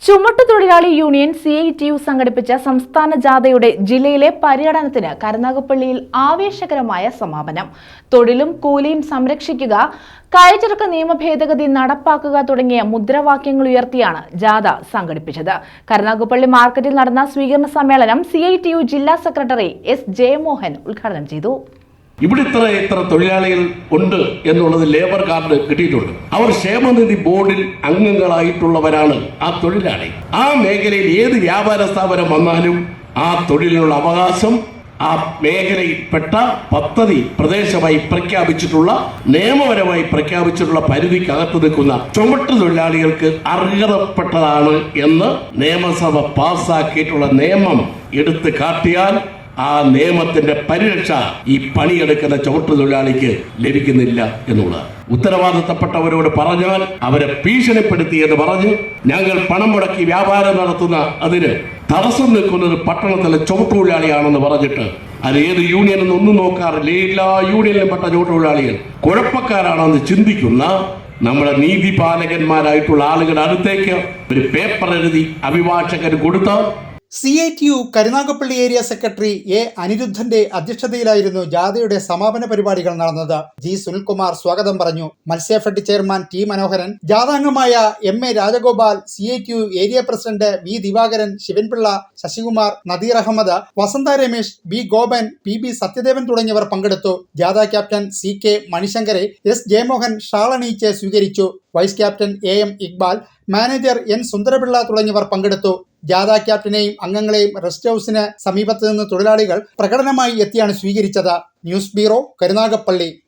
ചുമട്ടുതൊഴിലാളി union CITU സംഘടിപ്പിച്ച സംസ്ഥാന ജാഥയുടെ ജില്ലയിലെ പര്യടനത്തിന് കരുനാഗപ്പള്ളിയിൽ ആവേശകരമായ സമാപനം. തൊഴിലും കൂലിയും സംരക്ഷിക്കുക, കയറ്റിറക്ക നിയമ ഭേദഗതി നടപ്പാക്കുക തുടങ്ങിയ മുദ്രാവാക്യങ്ങൾ ഉയർത്തിയാണ് ജാഥ സംഘടിപ്പിച്ചത്. കരുനാഗപ്പള്ളി മാർക്കറ്റിൽ നടന്ന സ്വീകരണ സമ്മേളനം CITU ജില്ലാ സെക്രട്ടറി S. ജയമോഹൻ ഉദ്ഘാടനം ചെയ്തു. ഇവിടെ ഇത്ര തൊഴിലാളികൾ ഉണ്ട് എന്നുള്ളത് ലേബർ കാർഡ് കിട്ടിയിട്ടുണ്ട്. അവർ ക്ഷേമനിധി ബോർഡിൽ അംഗങ്ങളായിട്ടുള്ളവരാണ് ആ തൊഴിലാളി. ആ മേഖലയിൽ ഏത് വ്യാപാര സ്ഥാപനം വന്നാലും ആ തൊഴിലിനുള്ള അവകാശം ആ മേഖലയിൽപ്പെട്ട പദ്ധതി പ്രദേശമായി പ്രഖ്യാപിച്ചിട്ടുള്ള നിയമപരമായി പ്രഖ്യാപിച്ചിട്ടുള്ള പരിധിക്കകത്ത് നിൽക്കുന്ന ചുമട്ടു തൊഴിലാളികൾക്ക് അർഹതപ്പെട്ടതാണ് എന്ന് നിയമസഭ പാസ്സാക്കിയിട്ടുള്ള നിയമം എടുത്തു കാട്ടിയാൽ ആ നിയമത്തിന്റെ പരിരക്ഷ ഈ പണിയെടുക്കുന്ന ചുമട്ടുതൊഴിലാളിക്ക് ലഭിക്കുന്നില്ല എന്നുള്ളത് ഉത്തരവാദിത്തപ്പെട്ടവരോട് പറഞ്ഞാൽ അവരെ ഭീഷണിപ്പെടുത്തി എന്ന് പറഞ്ഞ് ഞങ്ങൾ പണം മുടക്കി വ്യാപാരം നടത്തുന്ന അതിന് തടസ്സം നിൽക്കുന്നത് പട്ടണത്തിലെ ചുമട്ടുതൊഴിലാളിയാണെന്ന് പറഞ്ഞിട്ട് അത് ഏത് യൂണിയനെന്ന് ഒന്നും നോക്കാറില്ല. എല്ലാ യൂണിയനിലും പെട്ട ചുമട്ടുതൊഴിലാളികൾ കുഴപ്പക്കാരാണെന്ന് ചിന്തിക്കുന്ന നമ്മുടെ നീതിപാലകന്മാരായിട്ടുള്ള ആളുകളുടെ അടുത്തേക്ക് ഒരു പേപ്പർ എഴുതി അഭിഭാഷകന് കൊടുത്താൽ CITU Karunagappally area secretary A. അനിരുദ്ധന്റെ അധ്യക്ഷതയിലായിരുന്നു ജാഥയുടെ സമാപന പരിപാടികൾ നടന്നത്. G. സുനിൽകുമാർ സ്വാഗതം പറഞ്ഞു. Matsyafed chairman T. മനോഹരൻ, ജാഥാംഗമായ M. A. Rajagopal, CITU area president V. Divakaran, Sivanpillai, Sasikumar, Nadeer Ahammed, Vasantha Ramesh, B. Gopan, PB Sathyadevan തുടങ്ങിയവർ പങ്കെടുത്തു. ജാഥാ ക്യാപ്റ്റൻ CK മണിശങ്കരെ S. ജയമോഹൻ ഷാളണിയിച്ച് സ്വീകരിച്ചു. Vice captain AM Iqbal, manager N. Sundarapillai തുടങ്ങിയവർ പങ്കെടുത്തു. ജാഥാ ക്യാപ്റ്റനെയും അംഗങ്ങളെയും റെസ്റ്റ് ഹൌസിന് സമീപത്ത് നിന്ന് തൊഴിലാളികൾ പ്രകടനമായി എത്തിയാണ് സ്വീകരിച്ചത്. News bureau, Karunagappally.